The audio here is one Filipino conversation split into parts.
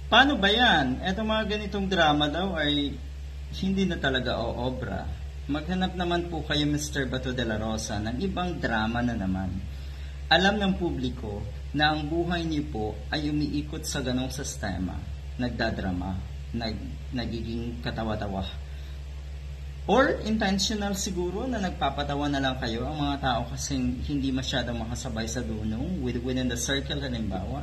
Paano ba yan? Etong mga ganitong drama daw ay hindi na talaga o-obra. Maghanap naman po kayo, Mr. Bato de la Rosa, ng ibang drama na naman. Alam ng publiko na ang buhay niyo po ay umiikot sa ganong sistema. Nagdadrama, nagiging katawa-tawa. Or intentional siguro na nagpapatawa na lang kayo ang mga tao kasing hindi masyadong makasabay sa dunong within the circle, halimbawa.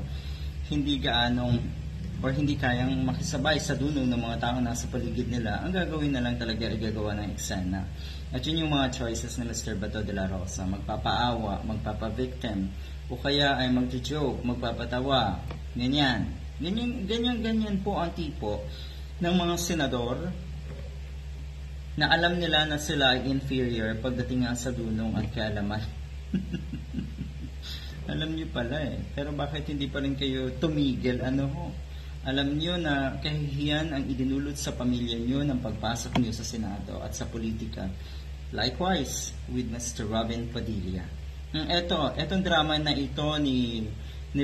Hindi gaanong or hindi kayang makisabay sa dunong ng mga tao nasa paligid nila, ang gagawin na lang talaga ay gagawa ng eksena. At yun yung mga choices ni Mr. Bato de la Rosa. Magpapaawa, magpapa-victim, o kaya ay mag-joke, magpapatawa, ganyan. Ganyan po ang tipo ng mga senador na alam nila na sila ay inferior pagdating nga sa dunong at kaalaman. Alam niyo pala pero bakit hindi pa rin kayo tumigil? Alam niyo na kahihiyan ang idinulot sa pamilya niyo ng pagpasok niyo sa Senado at sa politika. Likewise, with Mr. Robin Padilla. Etong drama na ito ni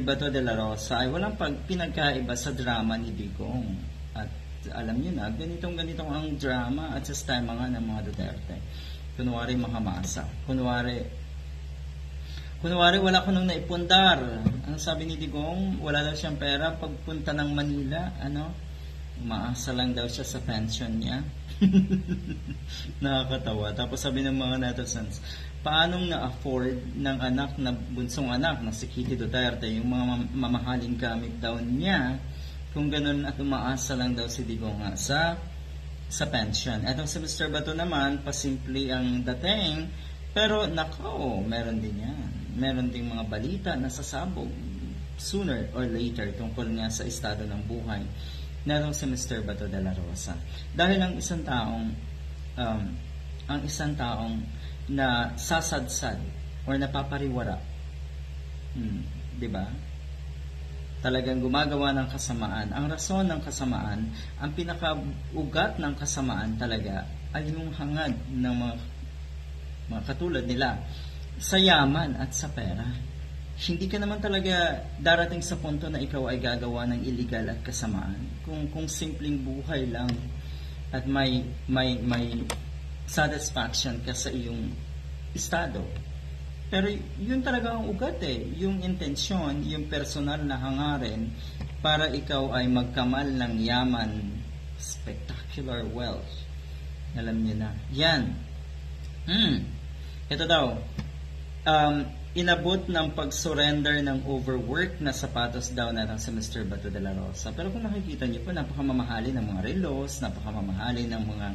Bato de la Rosa ay walang pinagkaiba sa drama ni Digong. At alam niyo na, ganitong ang drama at sistema nga ng mga Duterte. Kunwari makamasa. Kunwari wala ko nung naipundar. Ang sabi ni Digong, wala daw siyang pera pagpunta ng Manila. Umaasa lang daw siya sa pension niya. Nakakatawa. Tapos sabi ng mga netizens, paanong na-afford ng bunsong anak na si Kitty Duterte, yung mga mamahaling gamit daw niya, kung ganun at umaasa lang daw si Digong nga sa pension. Etong si Mr. Bato naman, pasimple ang dating, pero meron din yan. Meron ding mga balita na sasabog sooner or later tungkol nga sa estado ng buhay na si Mr. Bato de la Rosa. Dahil ang isang taong na sasadsad or napapariwara, di ba? Talagang gumagawa ng kasamaan. Ang rason ng kasamaan, ang pinakaugat ng kasamaan talaga ay yung hangad ng mga katulad nila sa yaman at sa pera. Hindi ka naman talaga darating sa punto na ikaw ay gagawa ng illegal at kasamaan. Kung simpleng buhay lang at may satisfaction ka sa iyong estado. Pero yun talaga ang ugat yung intensyon, yung personal na hangarin para ikaw ay magkamal ng yaman, spectacular wealth. Alam niyo na. Yan. Ito daw, inabot ng pag-surrender ng overwork na sapatos daw natin si Mr. Bato de la Rosa. Pero kung nakikita niyo po, napakamamahali ng mga relos, napakamamahali ng mga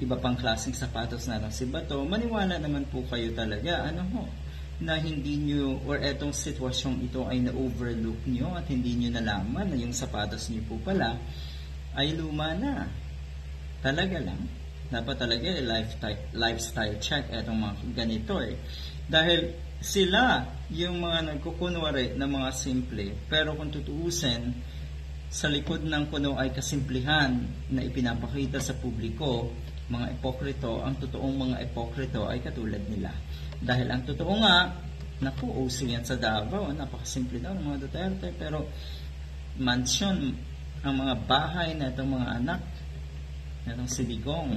iba pang klaseng sapatos natin si Bato. Maniwala naman po kayo talaga, na hindi niyo, or etong sitwasyong ito ay na-overlook niyo at hindi niyo nalaman na yung sapatos niyo po pala ay luma na. Talaga lang. Dapat talaga lifestyle check etong mga ganito Dahil sila yung mga nagkukunwari na mga simple, pero kung tutuusin, sa likod ng kuno ay kasimplihan na ipinapakita sa publiko, mga epokrito, ang totoong mga epokrito ay katulad nila. Dahil ang totoo nga, uso yan sa Davao, napakasimple daw ng mga Duterte, pero mansion, ang mga bahay na itong mga anak, na itong si Digong,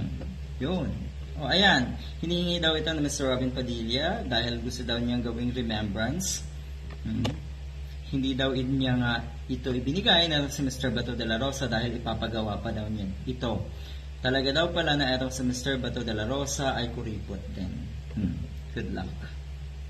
yun. Ayan, hinihingi daw ito ng Mr. Robin Padilla dahil gusto daw niyang gawing remembrance. Hindi daw niya nga ito ibinigay na si Mr. Bato de la Rosa dahil ipapagawa pa daw niya ito. Talaga daw pala na itong si Mr. Bato de la Rosa ay kuripot din. Good luck.